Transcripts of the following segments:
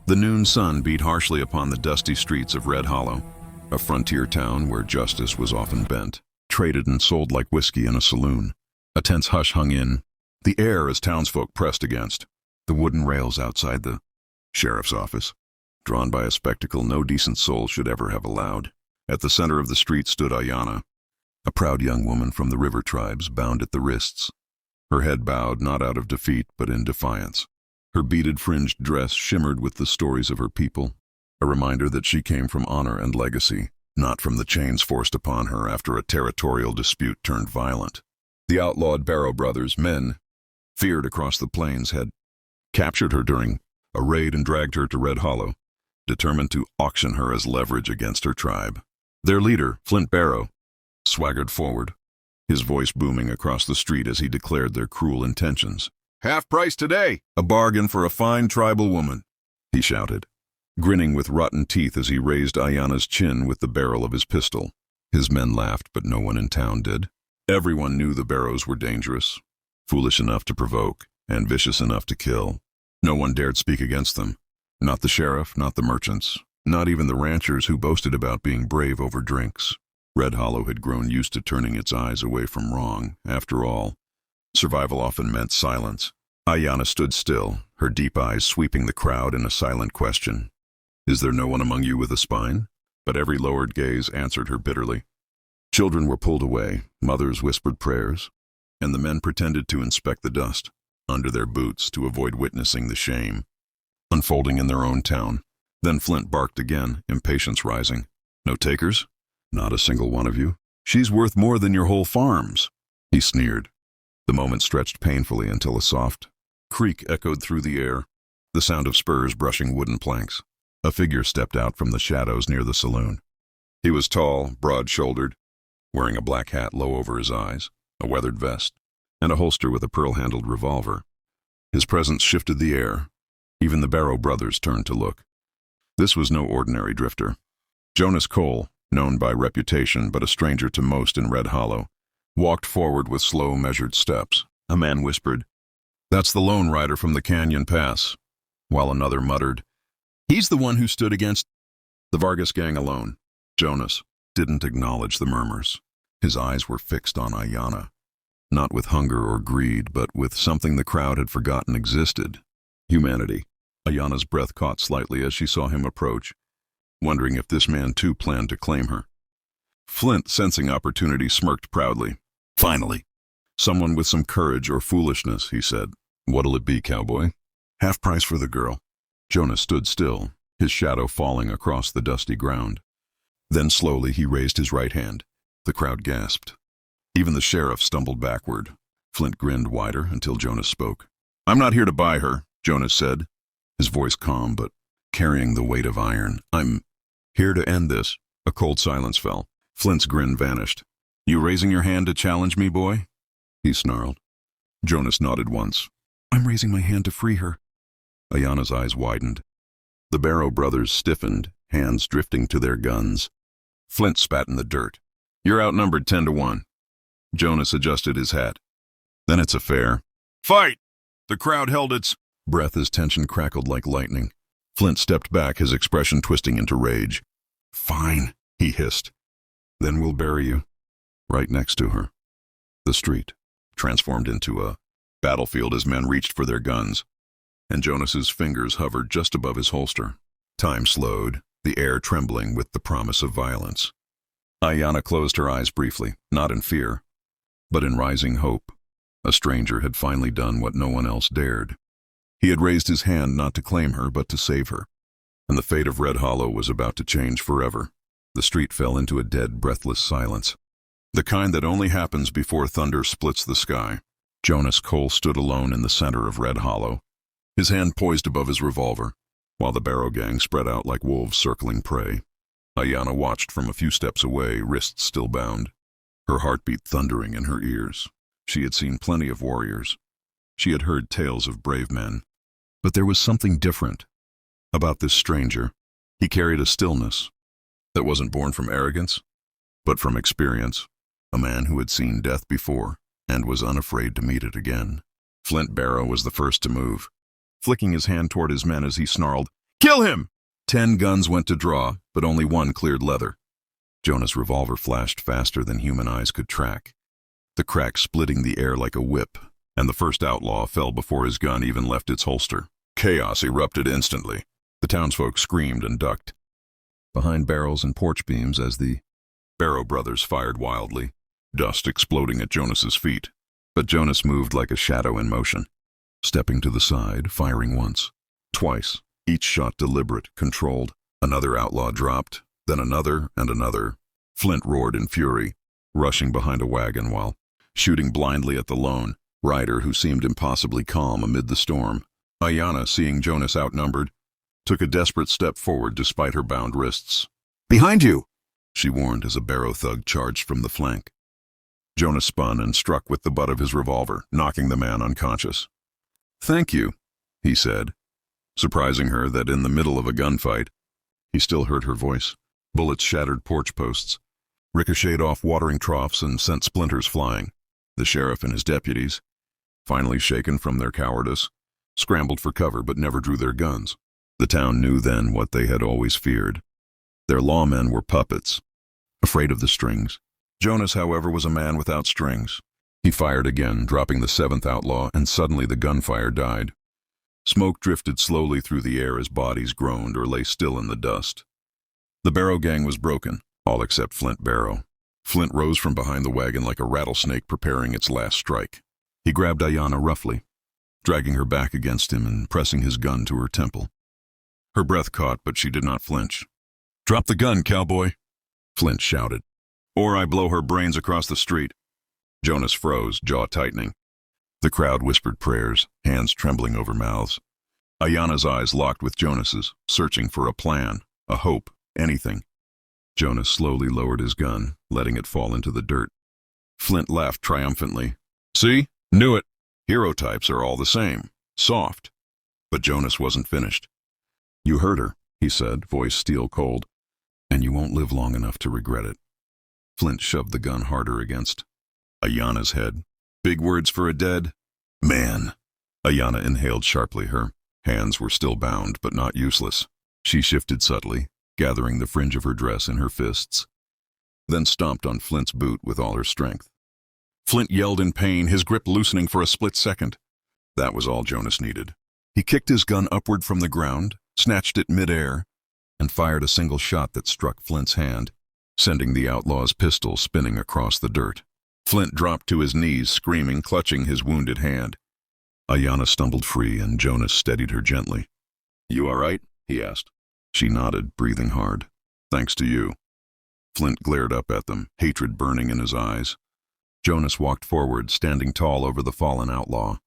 The noon sun beat harshly upon the dusty streets of Red Hollow, a frontier town where justice was often bent, traded and sold like whiskey in a saloon. A tense hush hung in the air as townsfolk pressed against the wooden rails outside the sheriff's office, drawn by a spectacle no decent soul should ever have allowed. At the center of the street stood Ayanna, a proud young woman from the river tribes, bound at the wrists, her head bowed not out of defeat but in defiance. Her beaded fringed dress shimmered with the stories of her people, a reminder that she came from honor and legacy, not from the chains forced upon her after a territorial dispute turned violent. The outlawed Barrow brothers, men feared across the plains, had captured her during a raid and dragged her to Red Hollow, determined to auction her as leverage against her tribe. Their leader, Flint Barrow, swaggered forward, his voice booming across the street as he declared their cruel intentions. "Half price today! A bargain for a fine tribal woman," he shouted, grinning with rotten teeth as he raised Ayanna's chin with the barrel of his pistol. His men laughed, but no one in town did. Everyone knew the Barrows were dangerous, foolish enough to provoke, and vicious enough to kill. No one dared speak against them. Not the sheriff, not the merchants, not even the ranchers who boasted about being brave over drinks. Red Hollow had grown used to turning its eyes away from wrong. After all, survival often meant silence. Ayanna stood still, her deep eyes sweeping the crowd in a silent question. "Is there no one among you with a spine?" But every lowered gaze answered her bitterly. Children were pulled away, mothers whispered prayers, and the men pretended to inspect the dust under their boots to avoid witnessing the shame unfolding in their own town. Then Flint barked again, impatience rising. "No takers? Not a single one of you? She's worth more than your whole farms," he sneered. The moment stretched painfully until a soft creak echoed through the air, the sound of spurs brushing wooden planks. A figure stepped out from the shadows near the saloon. He was tall, broad-shouldered, wearing a black hat low over his eyes, a weathered vest, and a holster with a pearl-handled revolver. His presence shifted the air. Even the Barrow brothers turned to look. This was no ordinary drifter. Jonas Cole, known by reputation but a stranger to most in Red Hollow, walked forward with slow, measured steps. A man whispered, "That's the lone rider from the Canyon Pass," while another muttered, "He's the one who stood against the Vargas gang alone." Jonas didn't acknowledge the murmurs. His eyes were fixed on Ayanna, not with hunger or greed, but with something the crowd had forgotten existed: humanity. Ayanna's breath caught slightly as she saw him approach, wondering if this man too planned to claim her. Flint, sensing opportunity, smirked proudly. "Finally, someone with some courage or foolishness," he said. "What'll it be, cowboy?" "Half price for the girl." Jonas stood still, his shadow falling across the dusty ground. Then slowly he raised his right hand. The crowd gasped. Even the sheriff stumbled backward. Flint grinned wider until Jonas spoke. "I'm not here to buy her," Jonas said, his voice calm but carrying the weight of iron. "I'm here to end this." A cold silence fell. Flint's grin vanished. "You raising your hand to challenge me, boy?" he snarled. Jonas nodded once. "I'm raising my hand to free her." Ayanna's eyes widened. The Barrow brothers stiffened, hands drifting to their guns. Flint spat in the dirt. "You're outnumbered 10-1. Jonas adjusted his hat. "Then it's a fair fight." The crowd held its breath as tension crackled like lightning. Flint stepped back, his expression twisting into rage. "Fine," he hissed. "Then we'll bury you right next to her." The street transformed into a battlefield as men reached for their guns, and Jonas's fingers hovered just above his holster. Time slowed, the air trembling with the promise of violence. Ayanna closed her eyes briefly, not in fear, but in rising hope. A stranger had finally done what no one else dared. He had raised his hand not to claim her, but to save her. And the fate of Red Hollow was about to change forever. The street fell into a dead, breathless silence, the kind that only happens before thunder splits the sky. Jonas Cole stood alone in the center of Red Hollow, his hand poised above his revolver, while the Barrow gang spread out like wolves circling prey. Ayanna watched from a few steps away, wrists still bound, her heartbeat thundering in her ears. She had seen plenty of warriors. She had heard tales of brave men. But there was something different about this stranger. He carried a stillness that wasn't born from arrogance, but from experience. A man who had seen death before and was unafraid to meet it again. Flint Barrow was the first to move, flicking his hand toward his men as he snarled, Kill him! 10 guns went to draw, but only one cleared leather. Jonas' revolver flashed faster than human eyes could track, the crack splitting the air like a whip, and the first outlaw fell before his gun even left its holster. Chaos erupted instantly. The townsfolk screamed and ducked behind barrels and porch beams as the Barrow brothers fired wildly, dust exploding at Jonas's feet. But Jonas moved like a shadow in motion, stepping to the side, firing once, twice, each shot deliberate, controlled. Another outlaw dropped, then another and another. Flint roared in fury, rushing behind a wagon while shooting blindly at the lone rider who seemed impossibly calm amid the storm. Ayanna, seeing Jonas outnumbered, took a desperate step forward despite her bound wrists. "Behind you!" she warned as a Barrow thug charged from the flank. Jonas spun and struck with the butt of his revolver, knocking the man unconscious. "Thank you," he said, surprising her that in the middle of a gunfight, he still heard her voice. Bullets shattered porch posts, ricocheted off watering troughs and sent splinters flying. The sheriff and his deputies, finally shaken from their cowardice, scrambled for cover but never drew their guns. The town knew then what they had always feared. Their lawmen were puppets, afraid of the strings. Jonas, however, was a man without strings. He fired again, dropping the 7th outlaw, and suddenly the gunfire died. Smoke drifted slowly through the air as bodies groaned or lay still in the dust. The Barrow gang was broken, all except Flint Barrow. Flint rose from behind the wagon like a rattlesnake preparing its last strike. He grabbed Ayanna roughly, dragging her back against him and pressing his gun to her temple. Her breath caught, but she did not flinch. "Drop the gun, cowboy," Flint shouted, "or I blow her brains across the street." Jonas froze, jaw tightening. The crowd whispered prayers, hands trembling over mouths. Ayanna's eyes locked with Jonas's, searching for a plan, a hope, anything. Jonas slowly lowered his gun, letting it fall into the dirt. Flint laughed triumphantly. "See? Knew it. Hero types are all the same. Soft." But Jonas wasn't finished. "You heard her," he said, voice steel cold, "and you won't live long enough to regret it." Flint shoved the gun harder against Ayanna's head. "Big words for a dead man." Ayanna inhaled sharply. Her hands were still bound, but not useless. She shifted subtly, gathering the fringe of her dress in her fists, then stomped on Flint's boot with all her strength. Flint yelled in pain, his grip loosening for a split second. That was all Jonas needed. He kicked his gun upward from the ground, snatched it mid-air, and fired a single shot that struck Flint's hand, sending the outlaw's pistol spinning across the dirt. Flint dropped to his knees, screaming, clutching his wounded hand. Ayanna stumbled free, and Jonas steadied her gently. "You all right?" he asked. She nodded, breathing hard. "Thanks to you." Flint glared up at them, hatred burning in his eyes. Jonas walked forward, standing tall over the fallen outlaw.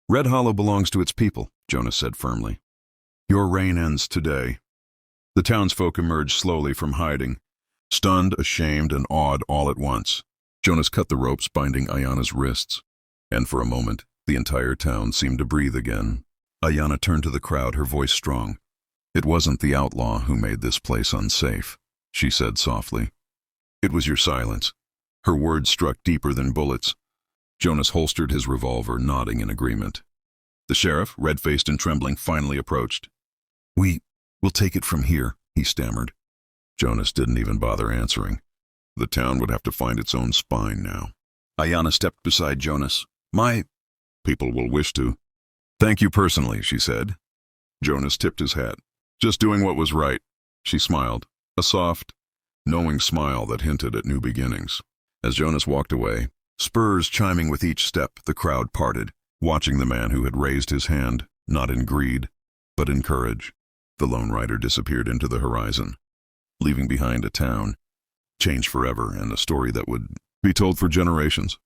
"Red Hollow belongs to its people," Jonas said firmly. "Your reign ends today." The townsfolk emerged slowly from hiding, stunned, ashamed, and awed all at once. Jonas cut the ropes binding Ayanna's wrists, and for a moment, the entire town seemed to breathe again. Ayanna turned to the crowd, her voice strong. "It wasn't the outlaw who made this place unsafe," she said softly. "It was your silence." Her words struck deeper than bullets. Jonas holstered his revolver, nodding in agreement. The sheriff, red-faced and trembling, finally approached. We'll take it from here," he stammered. Jonas didn't even bother answering. The town would have to find its own spine now. Ayanna stepped beside Jonas. "My people will wish to." "Thank you personally," she said. Jonas tipped his hat. "Just doing what was right." She smiled, a soft, knowing smile that hinted at new beginnings. As Jonas walked away, spurs chiming with each step, the crowd parted, watching the man who had raised his hand, not in greed, but in courage. The lone rider disappeared into the horizon, leaving behind a town, changed forever, and a story that would be told for generations.